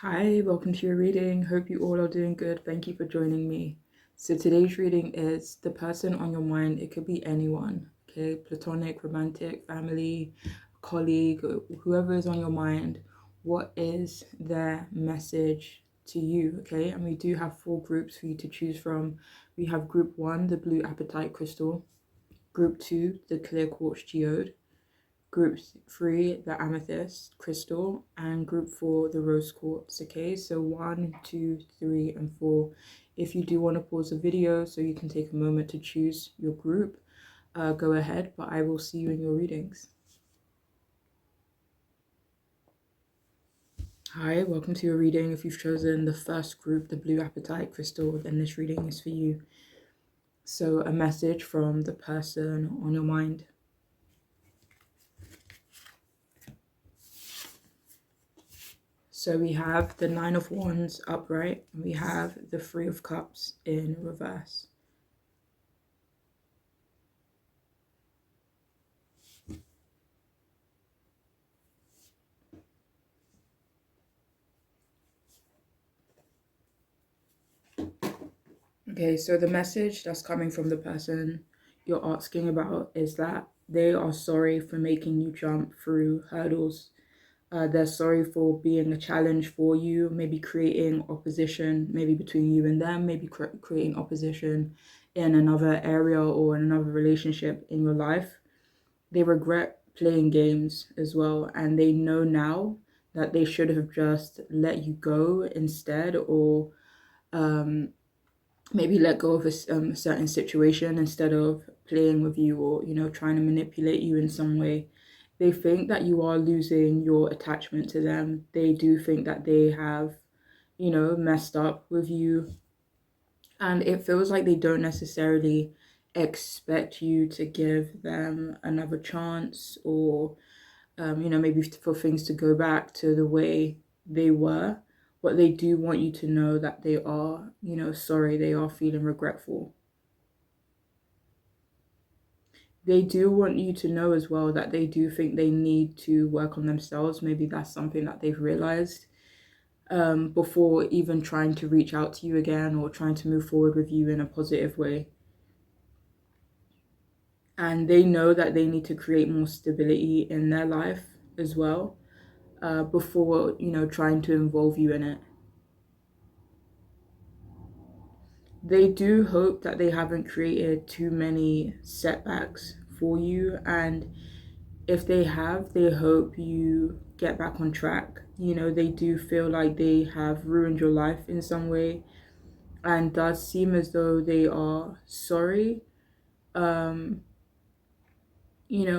Hi, welcome to your reading. Hope you all are doing good. Thank you for joining me. So today's reading is the person on your mind. It could be anyone, okay? Platonic, romantic, family, colleague, whoever is on your mind. What is their message to you, okay? And we do have 4 groups for you to choose from. We have group 1, the blue apatite crystal. Group 2, the clear quartz geode. Group 3, the amethyst crystal, and group 4, the rose quartz. Okay, so 1, 2, 3, and 4. If you do want to pause the video so you can take a moment to choose your group, go ahead, but I will see you in your readings. Hi, welcome to your reading. If you've chosen the first group, the blue apatite crystal, then this reading is for you. So a message from the person on your mind. So we have the 9 of Wands upright, and we have the 3 of Cups in reverse. Okay, so the message that's coming from the person you're asking about is that they are sorry for making you jump through hurdles. They're sorry for being a challenge for you, maybe creating opposition, maybe between you and them, maybe creating opposition in another area or in another relationship in your life. They regret playing games as well, and they know now that they should have just let you go instead, or maybe let go of a certain situation instead of playing with you, or trying to manipulate you in some way. They think that you are losing your attachment to them. They do think that they have messed up with you, and it feels like they don't necessarily expect you to give them another chance, or maybe for things to go back to the way they were. But they do want you to know that they are, sorry, they are feeling regretful. They do want you to know as well that they do think they need to work on themselves. Maybe that's something that they've realized before even trying to reach out to you again or trying to move forward with you in a positive way. And they know that they need to create more stability in their life as well, before trying to involve you in it. They do hope that they haven't created too many setbacks for you, and if they have, they hope you get back on track. They do feel like they have ruined your life in some way, and does seem as though they are sorry.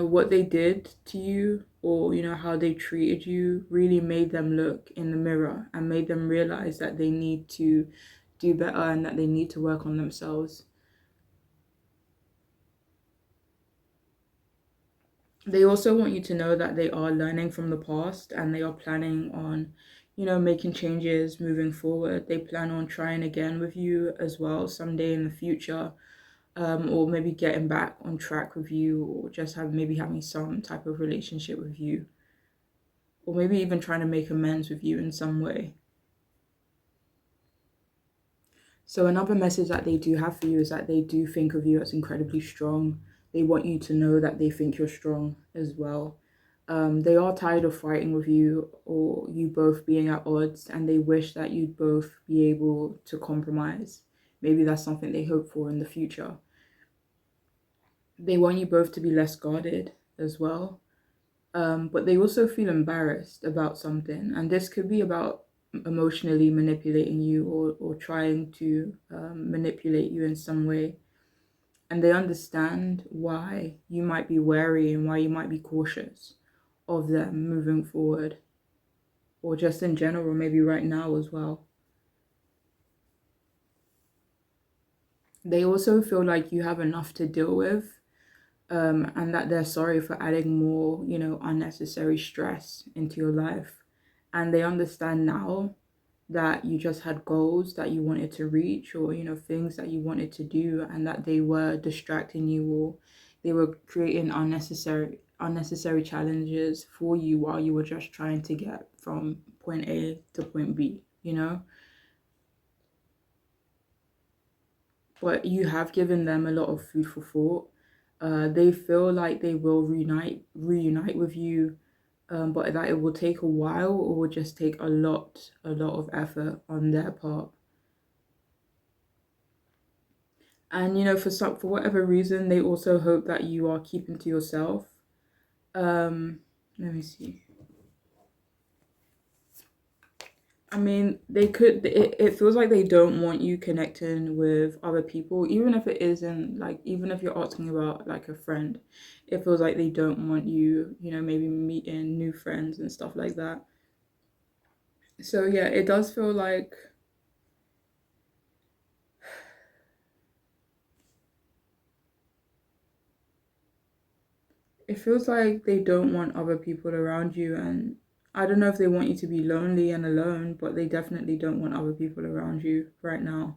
What they did to you, or how they treated you, really made them look in the mirror and made them realize that they need to do better and that they need to work on themselves. They also want you to know that they are learning from the past, and they are planning on making changes moving forward. They plan on trying again with you as well someday in the future, or maybe getting back on track with you, or just having some type of relationship with you, or maybe even trying to make amends with you in some way. So another message that they do have for you is that they do think of you as incredibly strong. They want you to know that they think you're strong as well. They are tired of fighting with you, or you both being at odds, and they wish that you'd both be able to compromise. Maybe that's something they hope for in the future. They want you both to be less guarded as well. But they also feel embarrassed about something, and this could be about emotionally manipulating you, or trying to manipulate you in some way. And they understand why you might be wary and why you might be cautious of them moving forward, or just in general, maybe right now as well. They also feel like you have enough to deal with, and that they're sorry for adding more, unnecessary stress into your life. And they understand now that you just had goals that you wanted to reach, or things that you wanted to do, and that they were distracting you, or they were creating unnecessary challenges for you while you were just trying to get from point A to point B, you know? But you have given them a lot of food for thought. They feel like they will reunite with you, but that it will take a while or will just take a lot of effort on their part. And for whatever reason, they also hope that you are keeping to yourself. Let me see. I mean, it feels like they don't want you connecting with other people, even if it isn't like, even if you're asking about like a friend, it feels like they don't want you, maybe meeting new friends and stuff like that. So yeah, it does feel like they don't want other people around you, and I don't know if they want you to be lonely and alone, but they definitely don't want other people around you right now.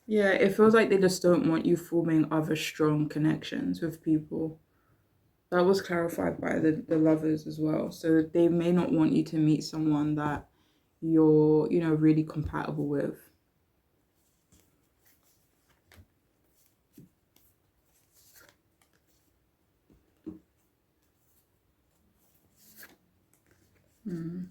Yeah, it feels like they just don't want you forming other strong connections with people. That was clarified by the lovers as well. So they may not want you to meet someone that you're, really compatible with. Mm.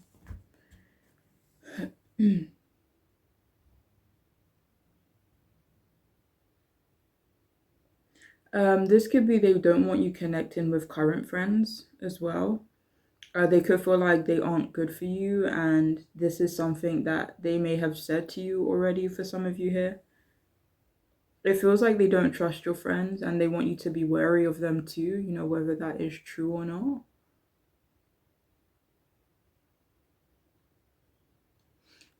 This could be they don't want you connecting with current friends as well. They could feel like they aren't good for you, and this is something that they may have said to you already for some of you here. It feels like they don't trust your friends and they want you to be wary of them too, whether that is true or not.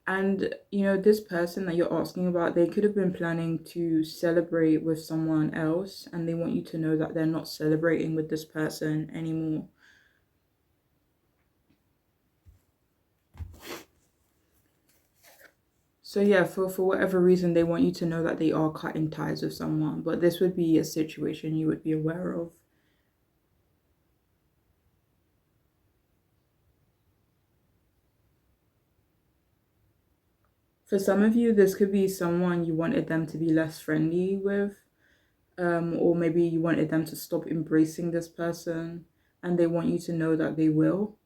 And this person that you're asking about, they could have been planning to celebrate with someone else, and they want you to know that they're not celebrating with this person anymore. So yeah, for whatever reason, they want you to know that they are cutting ties with someone, but this would be a situation you would be aware of. For some of you, this could be someone you wanted them to be less friendly with, or maybe you wanted them to stop embracing this person, and they want you to know that they will.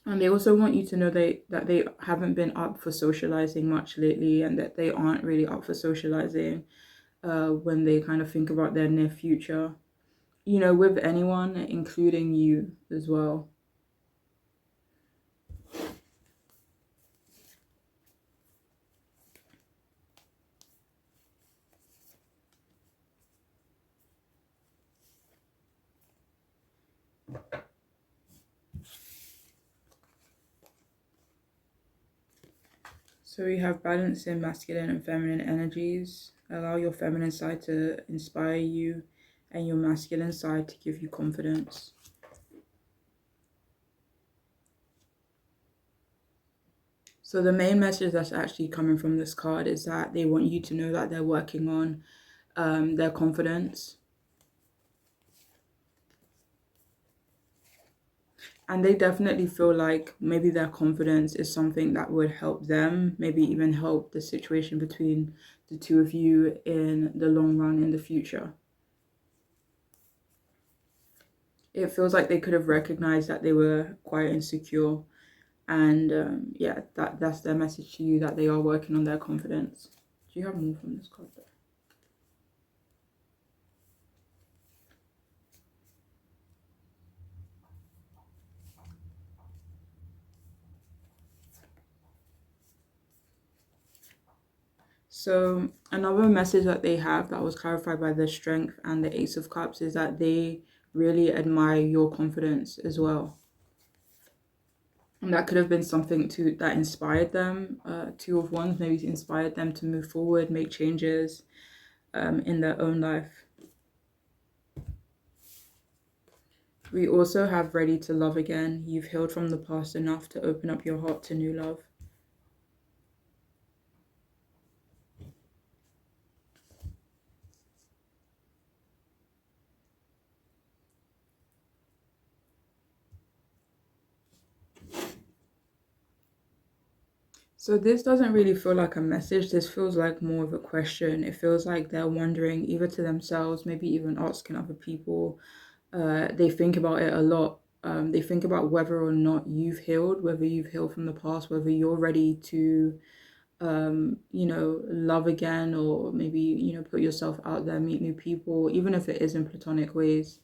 And they also want you to know that they haven't been up for socializing much lately, and that they aren't really up for socializing when they kind of think about their near future, with anyone, including you as well. So we have balance in masculine and feminine energies. Allow your feminine side to inspire you and your masculine side to give you confidence. So the main message that's actually coming from this card is that they want you to know that they're working on their confidence. And they definitely feel like maybe their confidence is something that would help them, maybe even help the situation between the two of you in the long run in the future. It feels like they could have recognized that they were quite insecure, and yeah, that's their message to you, that they are working on their confidence. Do you have more from this card though? So another message that they have that was clarified by the Strength and the Ace of Cups is that they really admire your confidence as well. And that could have been something that inspired them. Two of Wands maybe inspired them to move forward, make changes in their own life. We also have ready to love again. You've healed from the past enough to open up your heart to new love. So this doesn't really feel like a message. This feels like more of a question. It feels like they're wondering either to themselves, maybe even asking other people. They think about it a lot. They think about whether or not you've healed, whether you've healed from the past, whether you're ready to, love again, or maybe, put yourself out there, meet new people, even if it is in platonic ways.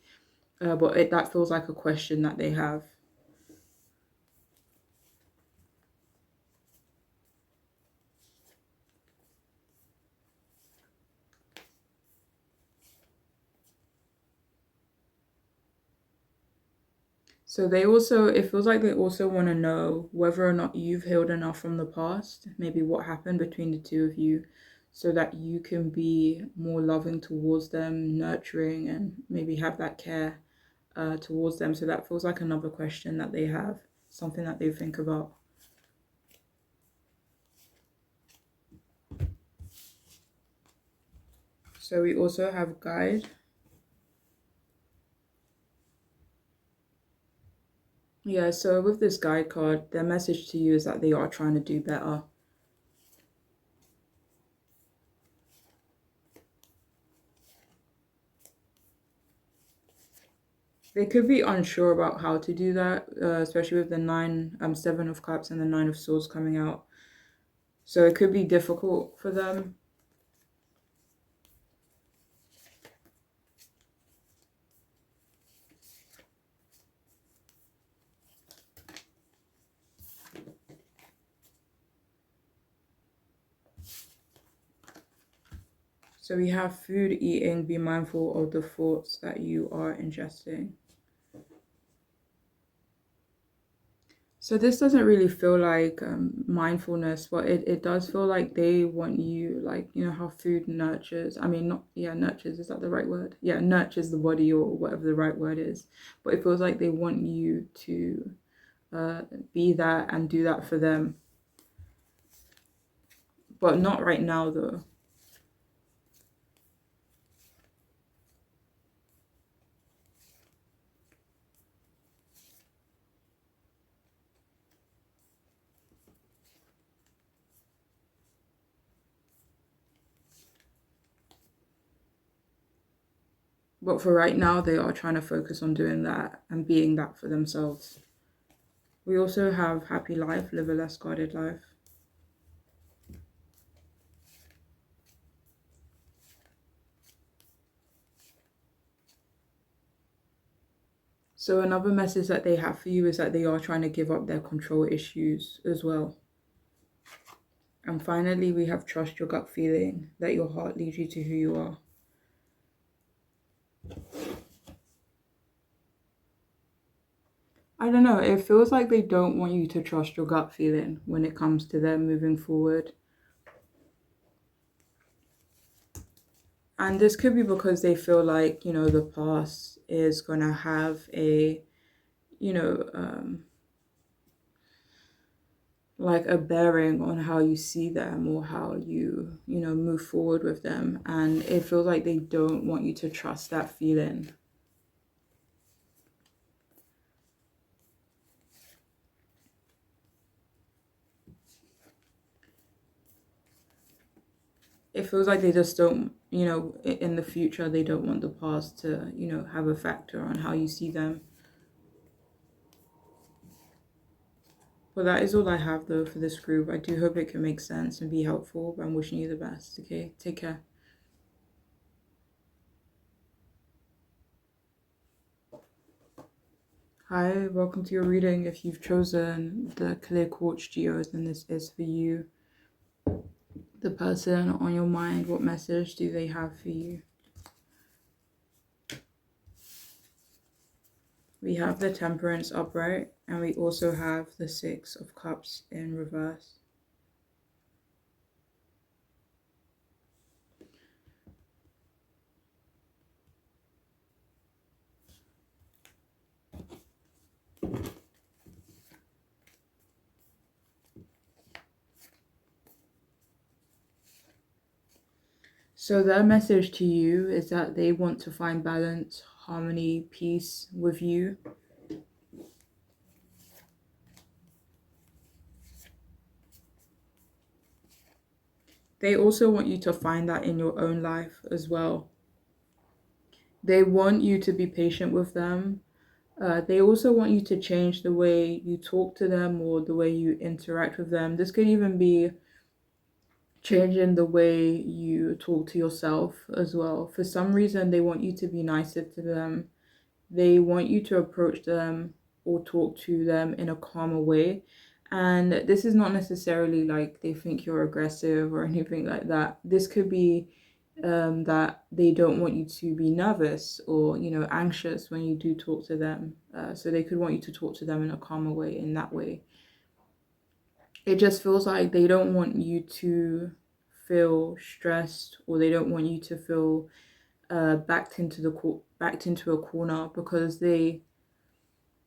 That feels like a question that they have. So it feels like they also want to know whether or not you've healed enough from the past, maybe what happened between the two of you, so that you can be more loving towards them, nurturing, and maybe have that care towards them. So that feels like another question that they have, something that they think about. So we also have guide. Yeah, so with this guide card, their message to you is that they are trying to do better. They could be unsure about how to do that, especially with the Seven of Cups and the Nine of Swords coming out. So it could be difficult for them. So we have food, eating, be mindful of the thoughts that you are ingesting. So this doesn't really feel like mindfulness, but it does feel like they want you, like, how food nurtures. I mean, not, yeah, nurtures, is that the right word? Yeah, nurtures the body, or whatever the right word is. But it feels like they want you to uh, be that and do that for them. But not right now, though. But for right now, they are trying to focus on doing that and being that for themselves. We also have happy life, live a less guarded life. So another message that they have for you is that they are trying to give up their control issues as well. And finally, we have trust your gut feeling, that your heart leads you to who you are. I don't know, it feels like they don't want you to trust your gut feeling when it comes to them moving forward. And this could be because they feel like, the past is going to have a, you know, um, like a bearing on how you see them, or how you move forward with them. And it feels like they don't want you to trust that feeling. It feels like they just don't, in the future, they don't want the past to, have a factor on how you see them. Well, that is all I have, though, for this group. I do hope it can make sense and be helpful. I'm wishing you the best. Okay, take care. Hi, welcome to your reading. If you've chosen the clear quartz geodes, then this is for you. The person on your mind, what message do they have for you? We have the Temperance upright, and we also have the Six of Cups in reverse. So their message to you is that they want to find balance, harmony, peace with you. They also want you to find that in your own life as well. They want you to be patient with them. They also want you to change the way you talk to them or the way you interact with them. This could even be changing the way you talk to yourself as well. For some reason, they want you to be nicer to them. They want you to approach them or talk to them in a calmer way. And this is not necessarily like they think you're aggressive or anything like that. This could be that they don't want you to be nervous or, anxious when you do talk to them. So they could want you to talk to them in a calmer way in that way. It just feels like they don't want you to feel stressed, or they don't want you to feel backed into a corner, because they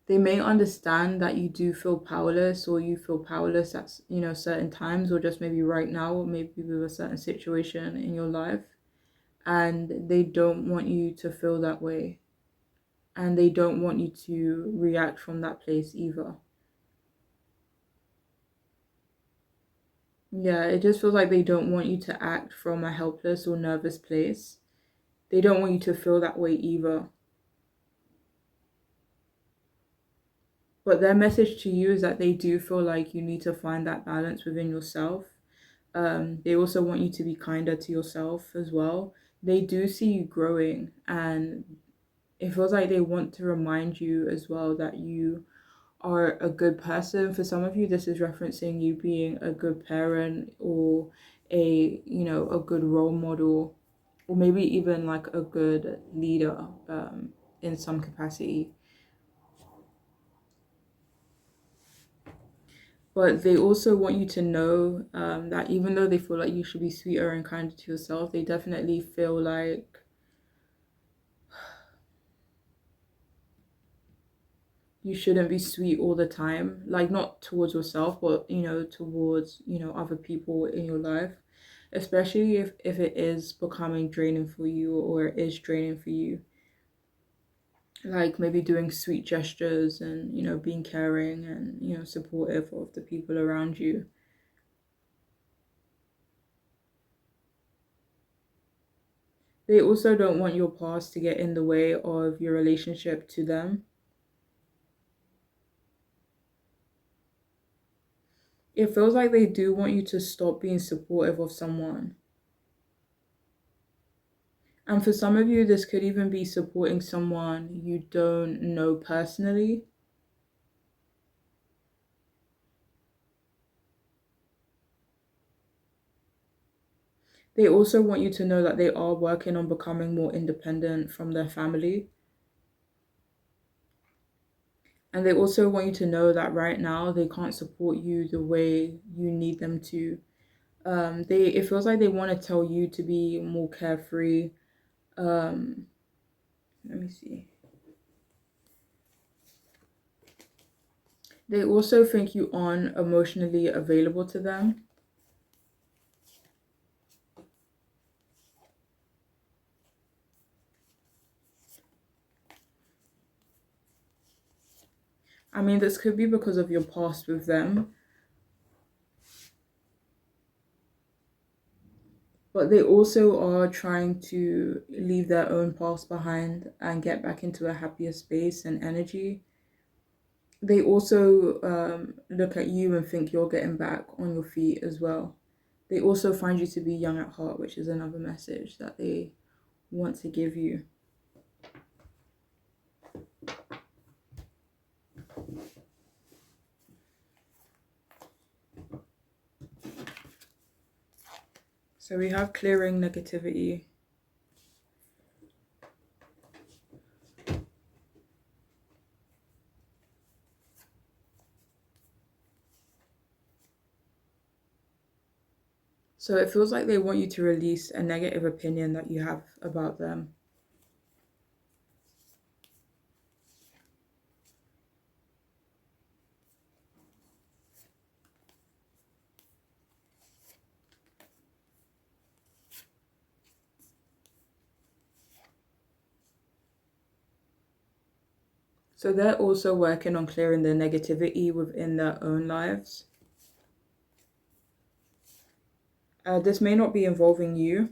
may understand that you do feel powerless, or you feel powerless at certain times, or just maybe right now, or maybe with a certain situation in your life, and they don't want you to feel that way, and they don't want you to react from that place either. Yeah, it just feels like they don't want you to act from a helpless or nervous place. They don't want you to feel that way either. But their message to you is that they do feel like you need to find that balance within yourself. They also want you to be kinder to yourself as well. They do see you growing, and it feels like they want to remind you as well that you are a good person. For some of you, this is referencing you being a good parent, or a good role model, or maybe even like a good leader in some capacity. But they also want you to know that even though they feel like you should be sweeter and kinder to yourself, they definitely feel like you shouldn't be sweet all the time. Like, not towards yourself, but towards other people in your life, especially if it is becoming draining for you, or it is draining for you. Like maybe doing sweet gestures, and being caring, and supportive of the people around you. They also don't want your past to get in the way of your relationship to them. It feels like they do want you to stop being supportive of someone. And for some of you, this could even be supporting someone you don't know personally. They also want you to know that they are working on becoming more independent from their family. And they also want you to know that right now they can't support you the way you need them to. It feels like they want to tell you to be more carefree. Um, Let me see. They also think you aren't emotionally available to them. I mean, this could be because of your past with them, but they also are trying to leave their own past behind and get back into a happier space and energy. They also look at you and think you're getting back on your feet as well. They also find you to be young at heart, which is another message that they want to give you. So we have clearing negativity. So it feels like they want you to release a negative opinion that you have about them. So they're also working on clearing their negativity within their own lives. This may not be involving you.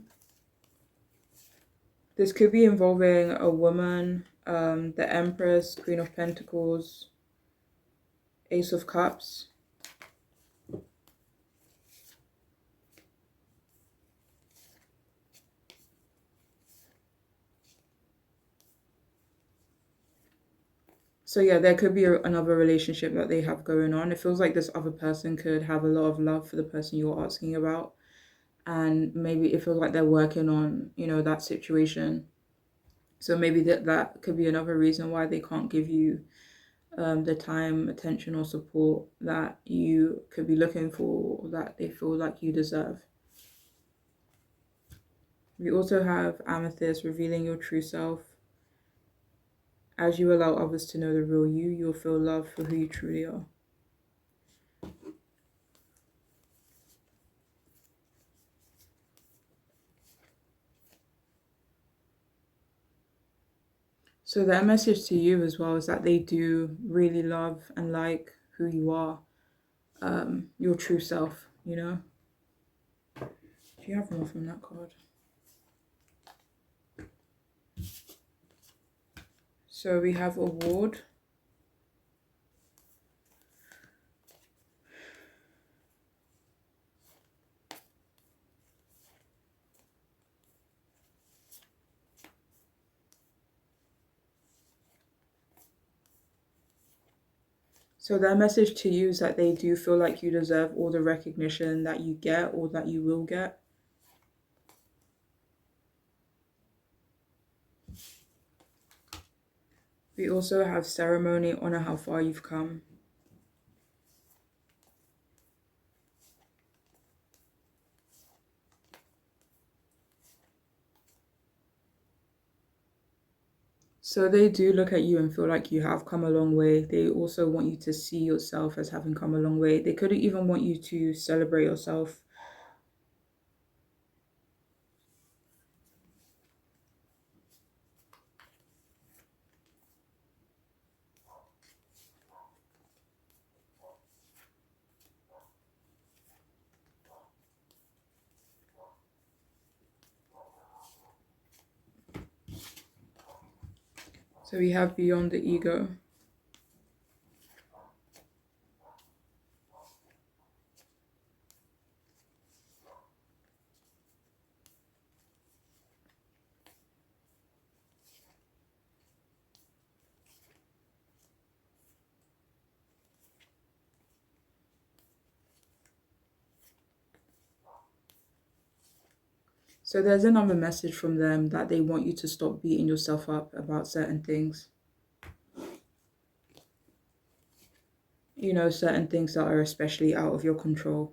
This could be involving a woman, the Empress, Queen of Pentacles, Ace of Cups. So yeah, there could be another relationship that they have going on. It feels like this other person could have a lot of love for the person you're asking about. And maybe it feels like they're working on, that situation. So maybe that could be another reason why they can't give you the time, attention, or support that you could be looking for, or that they feel like you deserve. We also have Amethyst, revealing your true self. As you allow others to know the real you, you'll feel love for who you truly are. So their message to you as well is that they do really love and like who you are, your true self, Do you have more from that card? So we have Award. So their message to you is that they do feel like you deserve all the recognition that you get or that you will get. We also have Ceremony, honor how far you've come. So they do look at you and feel like you have come a long way. They also want you to see yourself as having come a long way. They could even want you to celebrate yourself. So we have Beyond the Ego. So there's another message from them that they want you to stop beating yourself up about certain things. Certain things that are especially out of your control.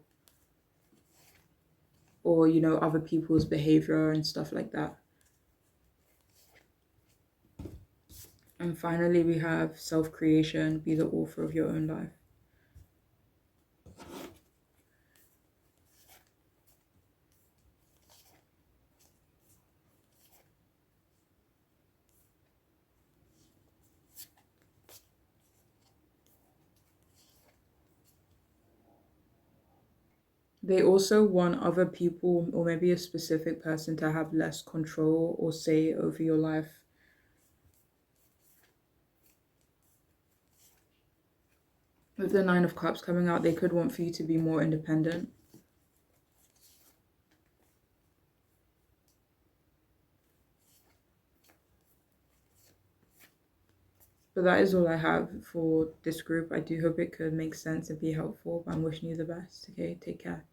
Or, other people's behavior and stuff like that. And finally, we have self-creation, be the author of your own life. They also want other people or maybe a specific person to have less control or say over your life. With the Nine of Cups coming out, they could want for you to be more independent. But that is all I have for this group. I do hope it could make sense and be helpful. I'm wishing you the best. Okay, take care.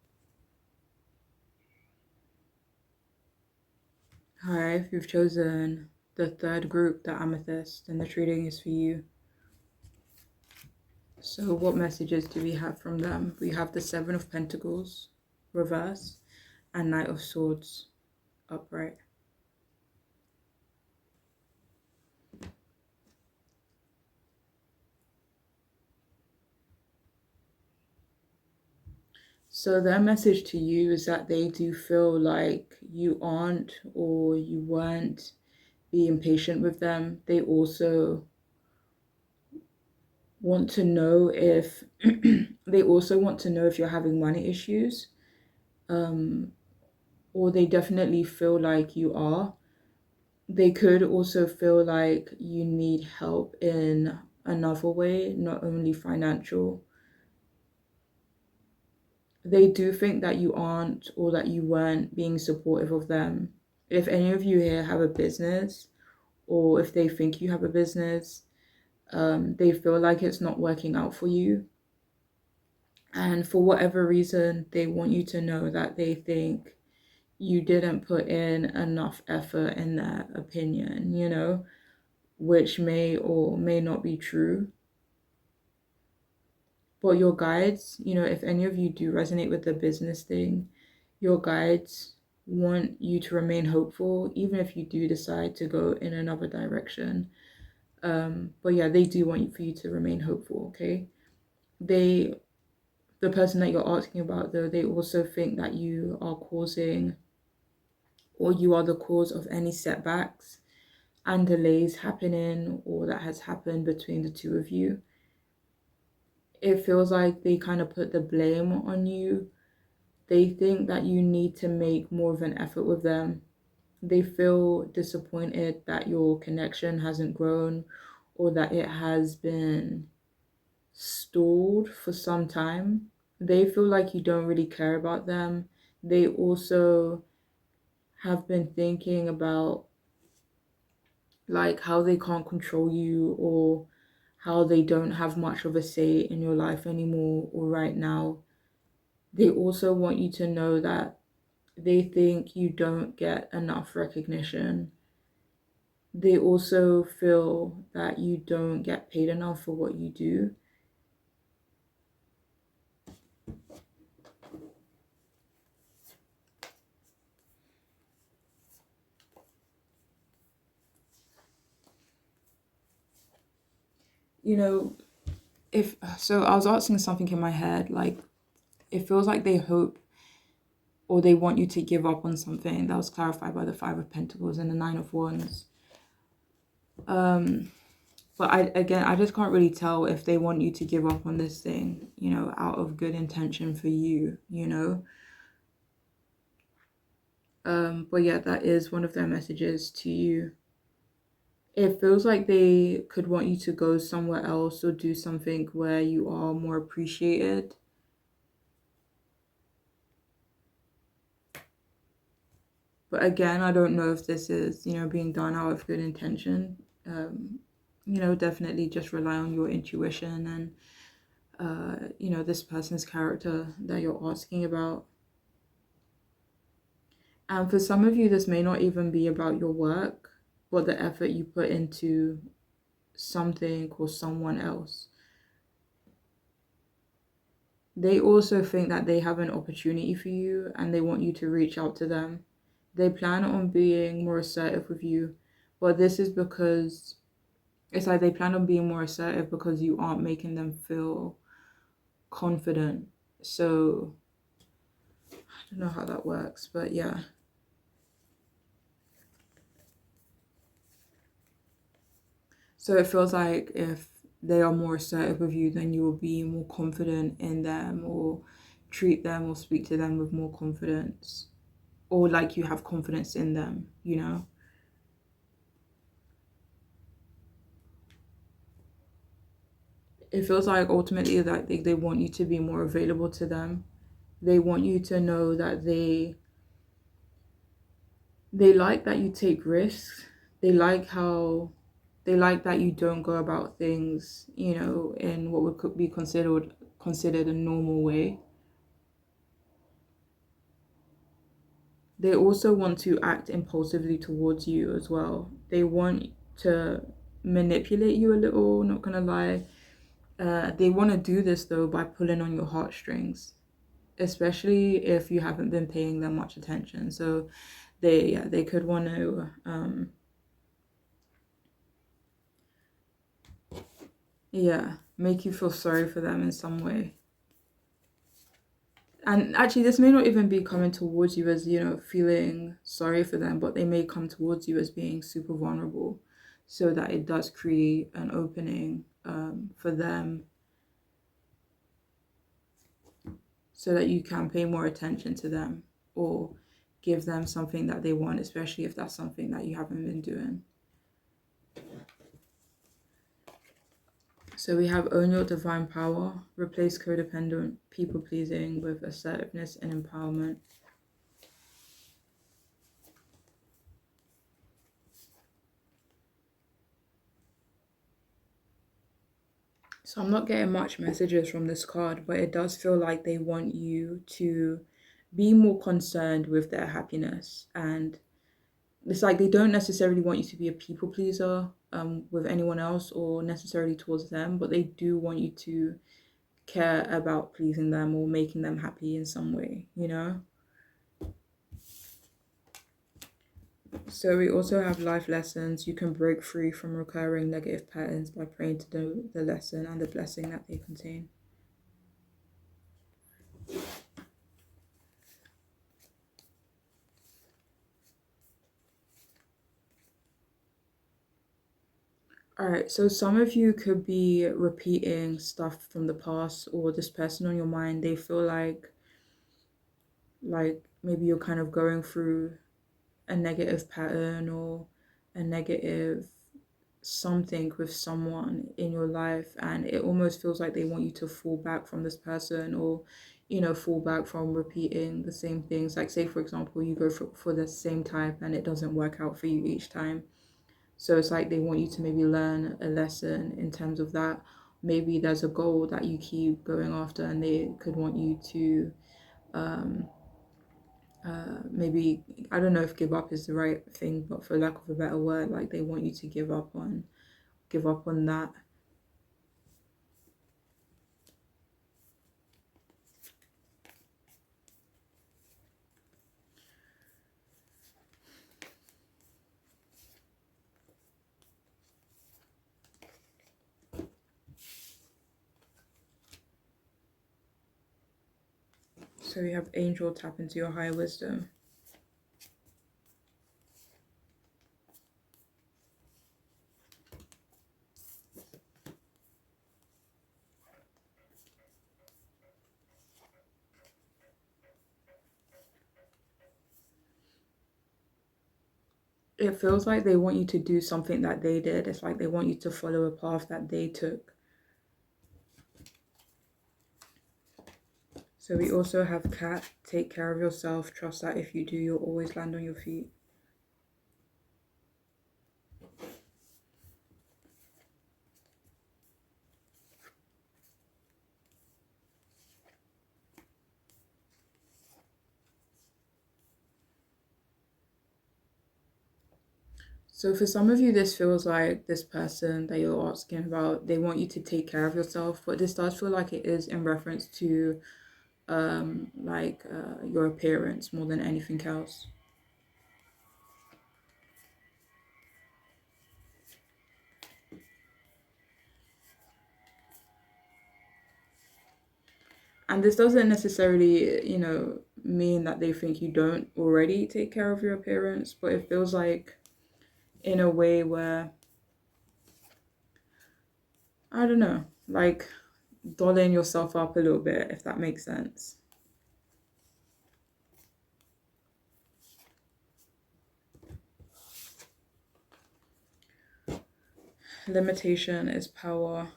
Hi, if you've chosen the third group, the Amethyst, then the reading is for you. So what messages do we have from them? We have the Seven of Pentacles, reverse, and Knight of Swords, upright. So their message to you is that they do feel like you aren't or you weren't being patient with them. They also want to know if they also want to know if you're having money issues, um, or they definitely feel like you are. They could also feel like you need help in another way, not only financial. They do think that you aren't or that you weren't being supportive of them. If any of you here have a business, or if they think you have a business, they feel like it's not working out for you. And for whatever reason, they want you to know that they think you didn't put in enough effort in their opinion, which may or may not be true. But your guides, if any of you do resonate with the business thing, your guides want you to remain hopeful, even if you do decide to go in another direction. But yeah, they do want for you to remain hopeful, okay? They, the person that you're asking about, though, they also think that you are causing, or you are the cause of any setbacks and delays happening, or that has happened between the two of you. It feels like they kind of put the blame on you. They think that you need to make more of an effort with them. They feel disappointed that your connection hasn't grown, or that it has been stalled for some time. They feel like you don't really care about them. They also have been thinking about like how they can't control you, or how they don't have much of a say in your life anymore or right now. They also want you to know that they think you don't get enough recognition. They also feel that you don't get paid enough for what you do. You know, if so, I was asking something in my head, like, it feels like they hope or they want you to give up on something. That was clarified by the Five of Pentacles and the Nine of Wands. But I just can't really tell if they want you to give up on this thing, out of good intention for you. But yeah, that is one of their messages to you. It feels like they could want you to go somewhere else or do something where you are more appreciated. But again, I don't know if this is, being done out of good intention. Definitely just rely on your intuition and, this person's character that you're asking about. And for some of you, this may not even be about your work, but the effort you put into something or someone else. They also think that they have an opportunity for you and they want you to reach out to them. They plan on being more assertive with you, but this is because it's like they plan on being more assertive because you aren't making them feel confident. So I don't know how that works, but yeah. So it feels like if they are more assertive with you, then you will be more confident in them, or treat them or speak to them with more confidence, or like you have confidence in them. It feels like ultimately that they want you to be more available to them. They want you to know that they like that you take risks. They like that you don't go about things, in what would be considered a normal way. They also want to act impulsively towards you as well. They want to manipulate you a little, not gonna lie. They want to do this though by pulling on your heartstrings, especially if you haven't been paying them much attention. So they could want to make you feel sorry for them in some way. And actually, this may not even be coming towards you as, feeling sorry for them, but they may come towards you as being super vulnerable, so that it does create an opening for them so that you can pay more attention to them or give them something that they want, especially if that's something that you haven't been doing. So we have own your divine power, replace codependent people pleasing with assertiveness and empowerment. So I'm not getting much messages from this card, but it does feel like they want you to be more concerned with their happiness. And it's like they don't necessarily want you to be a people pleaser with anyone else or necessarily towards them, but they do want you to care about pleasing them or making them happy in some way, you know? So we also have life lessons. You can break free from recurring negative patterns by praying to the lesson and the blessing that they contain. All right, so some of you could be repeating stuff from the past or this person on your mind. They feel like maybe you're kind of going through a negative pattern or a negative something with someone in your life, and it almost feels like they want you to fall back from this person or fall back from repeating the same things. Like, say for example, you go for the same type and it doesn't work out for you each time. So it's like they want you to maybe learn a lesson in terms of that. Maybe there's a goal that you keep going after and they could want you to um maybe, I don't know if give up is the right thing, but for lack of a better word, like they want you to give up on that. So we have angel, tap into your higher wisdom. It feels like they want you to do something that they did. It's like they want you to follow a path that they took. So we also have cat, take care of yourself, trust that if you do, you'll always land on your feet. So for some of you, this feels like this person that you're asking about, they want you to take care of yourself, but this does feel like it is in reference to your appearance more than anything else. And this doesn't necessarily, mean that they think you don't already take care of your appearance, but it feels like in a way where, I don't know, like dolling yourself up a little bit, if that makes sense. Limitation is power.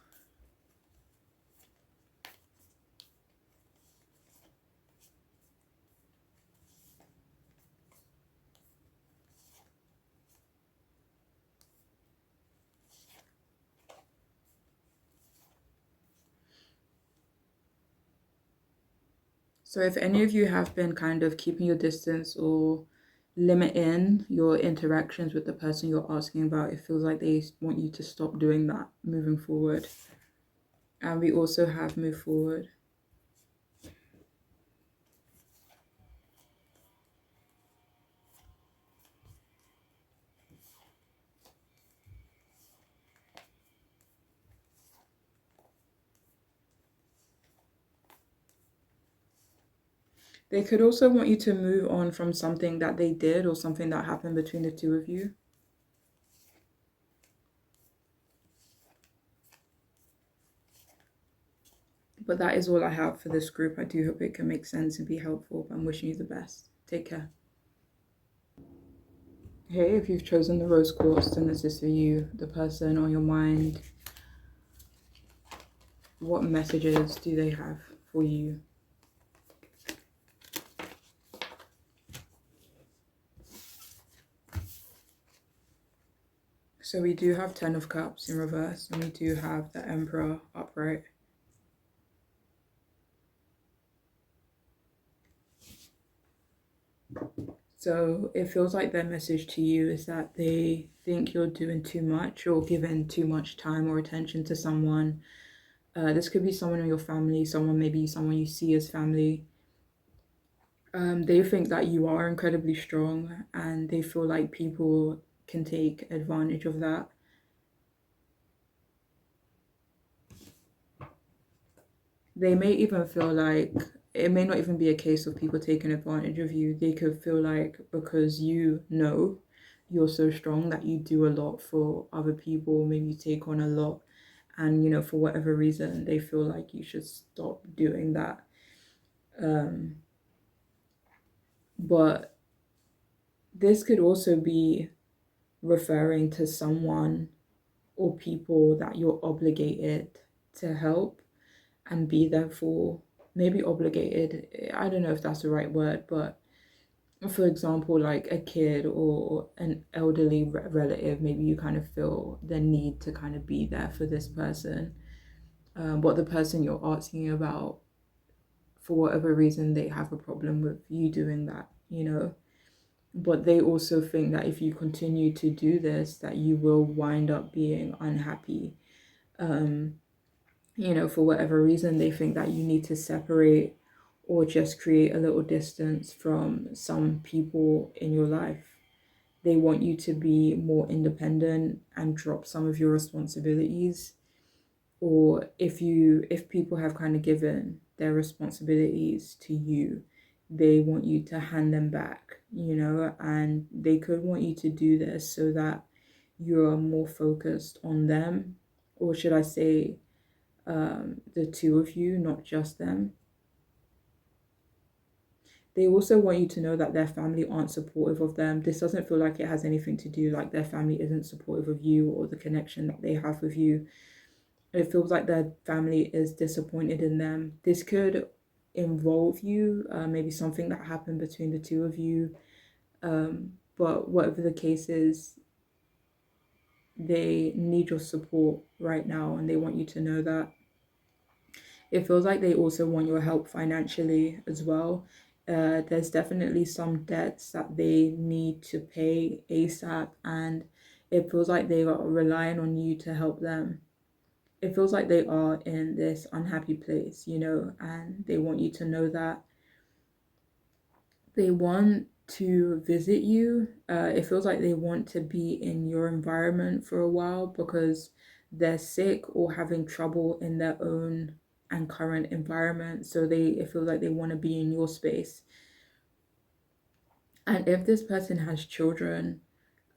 So if any of you have been kind of keeping your distance or limiting your interactions with the person you're asking about, it feels like they want you to stop doing that moving forward. And we also have move forward. They could also want you to move on from something that they did or something that happened between the two of you. But that is all I have for this group. I do hope it can make sense and be helpful. I'm wishing you the best. Take care. Hey, if you've chosen the rose quartz, then this is for you, the person on your mind. What messages do they have for you? So we do have 10 of Cups in reverse, and we do have the Emperor upright. So it feels like their message to you is that they think you're doing too much or giving too much time or attention to someone. This could be someone in your family, maybe someone you see as family. They think that you are incredibly strong and they feel like people can take advantage of that. They may even feel like it may not even be a case of people taking advantage of you. They could feel like because you know you're so strong that you do a lot for other people, maybe you take on a lot, and for whatever reason they feel like you should stop doing that. But this could also be referring to someone or people that you're obligated to help and be there for. Maybe obligated, I don't know if that's the right word, but for example, like a kid or an elderly relative, maybe you kind of feel the need to kind of be there for this person. But the person you're asking about, for whatever reason, they have a problem with you doing that. But they also think that if you continue to do this, that you will wind up being unhappy. For whatever reason, they think that you need to separate or just create a little distance from some people in your life. They want you to be more independent and drop some of your responsibilities. Or if people have kind of given their responsibilities to you, they want you to hand them back, and they could want you to do this so that you're more focused on them, or should I say, the two of you, not just them. They also want you to know that their family aren't supportive of them. This doesn't feel like it has anything to do, like their family isn't supportive of you or the connection that they have with you. It feels like their family is disappointed in them. This could involve you, maybe something that happened between the two of you. But whatever the case is, they need your support right now and they want you to know that. It feels like they also want your help financially as well. There's definitely some debts that they need to pay ASAP, and it feels like they are relying on you to help them. It feels like they are in this unhappy place, and they want you to know that. They want to visit you. It feels like they want to be in your environment for a while because they're sick or having trouble in their own and current environment. So it feels like they want to be in your space. And if this person has children,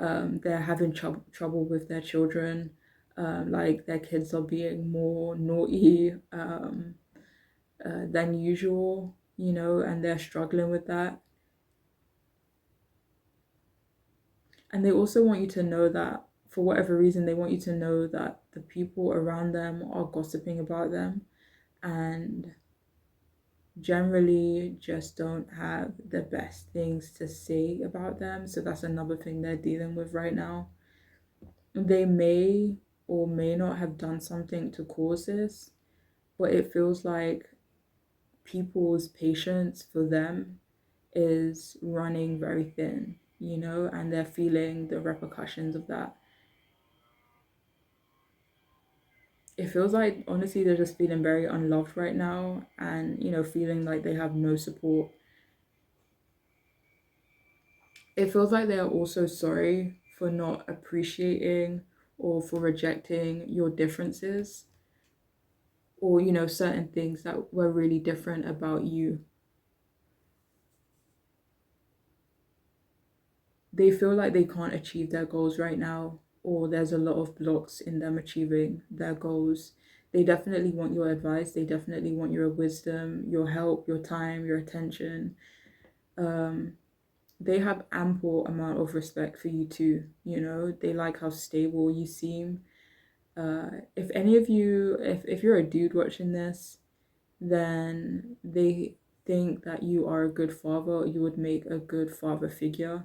they're having trouble with their children. Like their kids are being more naughty than usual, and they're struggling with that. And they also want you to know that for whatever reason, they want you to know that the people around them are gossiping about them and generally just don't have the best things to say about them. So that's another thing they're dealing with right now. They may or may not have done something to cause this, but it feels like people's patience for them is running very thin, and they're feeling the repercussions of that. It feels like honestly they're just feeling very unloved right now and feeling like they have no support. It feels like they are also sorry for not appreciating or for rejecting your differences or certain things that were really different about you. They feel like they can't achieve their goals right now, or there's a lot of blocks in them achieving their goals. They definitely want your advice. They definitely want your wisdom, your help, your time, your attention. Um, they have ample amount of respect for you too. You know, they like how stable you seem. If any of you, if you're a dude watching this, then they think that you are a good father. You would make a good father figure.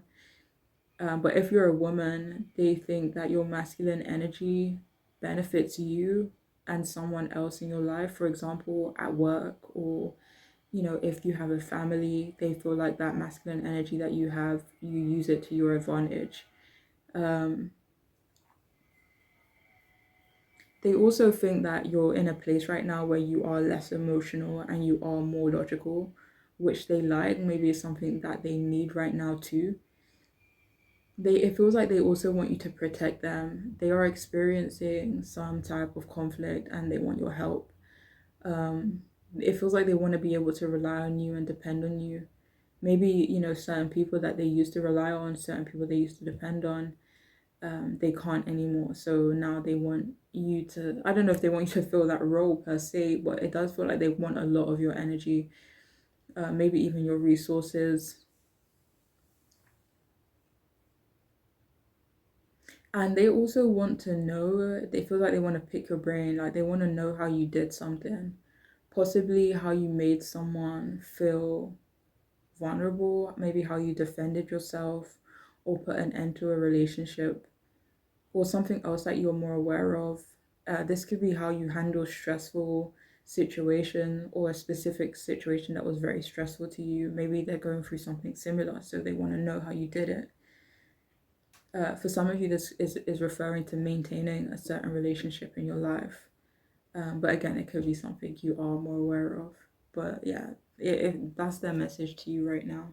But if you're a woman, they think that your masculine energy benefits you and someone else in your life. For example, at work, or if you have a family, they feel like that masculine energy that you have, you use it to your advantage. Um, they also think that you're in a place right now where you are less emotional and you are more logical, which they like. Maybe it's something that they need right now too. It feels like they also want you to protect them. They are experiencing some type of conflict and they want your help. Um, it feels like they want to be able to rely on you and depend on you. Maybe, certain people that they used to rely on, certain people they used to depend on, they can't anymore. So now they want you to, I don't know if they want you to fill that role per se, but it does feel like they want a lot of your energy, maybe even your resources. And they also want to know, they feel like they want to pick your brain, like they want to know how you did something, possibly how you made someone feel vulnerable, maybe how you defended yourself or put an end to a relationship or something else that you're more aware of. This could be how you handle stressful situation or a specific situation that was very stressful to you. Maybe they're going through something similar, so they want to know how you did it. For some of you, this is referring to maintaining a certain relationship in your life. But again, it could be something you are more aware of. But yeah, that's their message to you right now.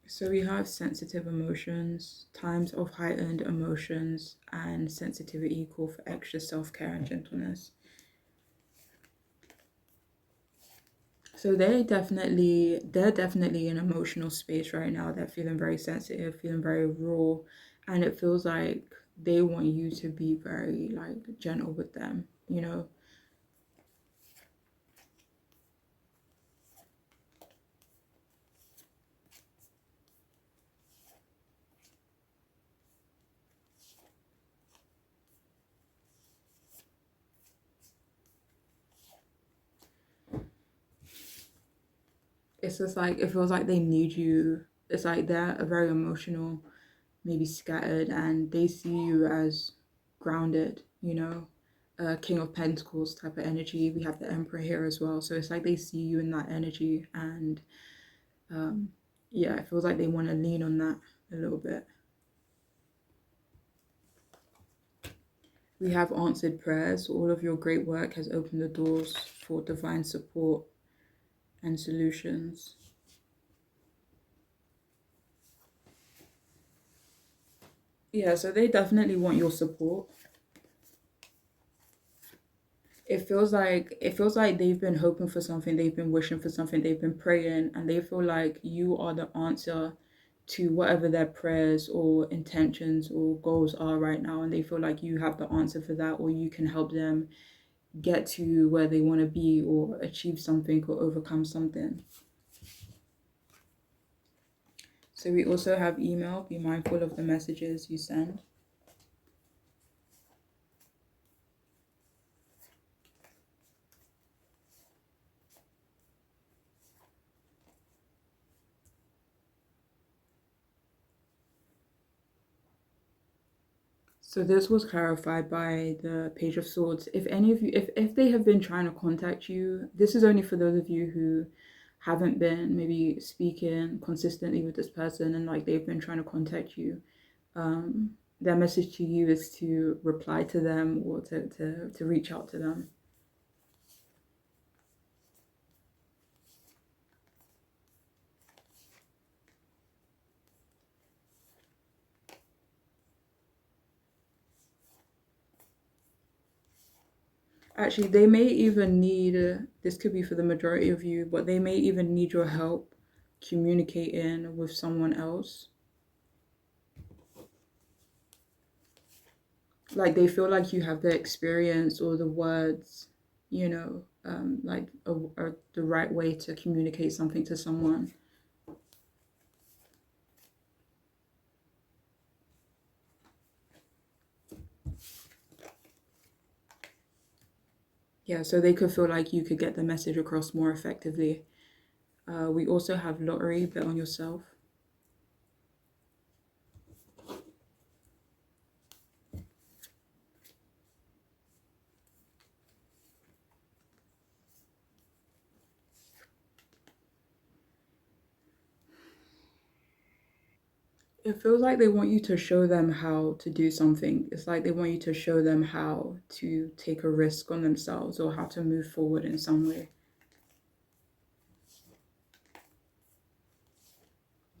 So we have sensitive emotions, times of heightened emotions, and sensitivity call for extra self-care and gentleness. So they're definitely in an emotional space right now. They're feeling very sensitive, feeling very raw, and it feels like they want you to be very like gentle with them, you know. It's just like it feels like they need you. It's like they're very emotional, maybe scattered, and they see you as grounded, King of Pentacles type of energy. We have the Emperor here as well. So it's like they see you in that energy, and um, yeah, it feels like they want to lean on that a little bit. We have answered prayers. All of your great work has opened the doors for divine support and solutions. Yeah, so they definitely want your support. It feels like they've been hoping for something, they've been wishing for something, they've been praying, and they feel like you are the answer to whatever their prayers or intentions or goals are right now, and they feel like you have the answer for that, or you can help them get to where they want to be or achieve something or overcome something. So we also have email. Be mindful of the messages you send. So this was clarified by the Page of Swords. If any of you, if they have been trying to contact you, this is only for those of you who haven't been maybe speaking consistently with this person and like they've been trying to contact you. Their message to you is to reply to them or to reach out to them. Actually, they may even need, this could be for the majority of you, but they may even need your help communicating with someone else. Like they feel like you have the experience or the words, like the right way to communicate something to someone. Yeah, so they could feel like you could get the message across more effectively. We also have lottery, bet on yourself. It feels like they want you to show them how to do something. It's like they want you to show them how to take a risk on themselves or how to move forward in some way.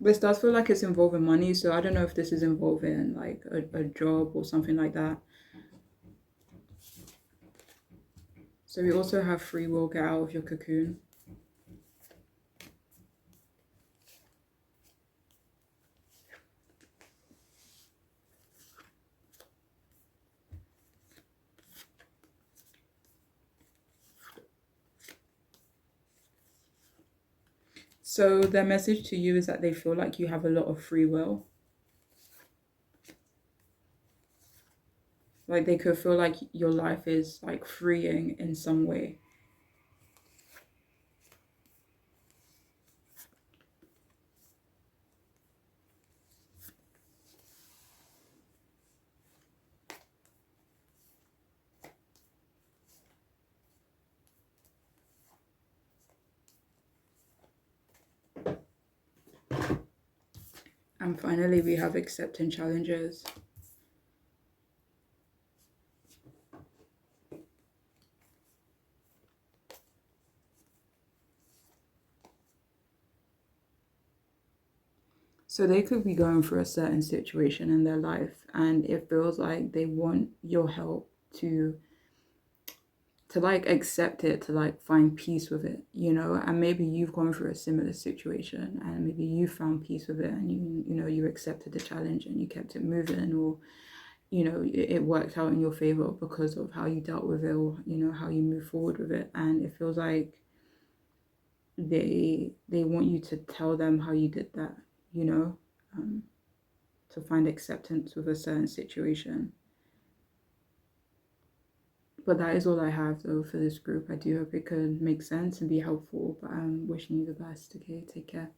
This does feel like it's involving money, so I don't know if this is involving like a job or something like that. So we also have free will, get out of your cocoon. So their message to you is that they feel like you have a lot of free will. Like they could feel like your life is like freeing in some way. And finally, we have accepting challenges. So they could be going through a certain situation in their life, and it feels like they want your help to like accept it, to like find peace with it, and maybe you've gone through a similar situation and maybe you found peace with it and you accepted the challenge and you kept it moving, or it worked out in your favor because of how you dealt with it, or how you move forward with it. And it feels like they want you to tell them how you did that, you know um, to find acceptance with a certain situation. But that is all I have though for this group. I do hope it could make sense and be helpful, but I'm wishing you the best. Okay, take care.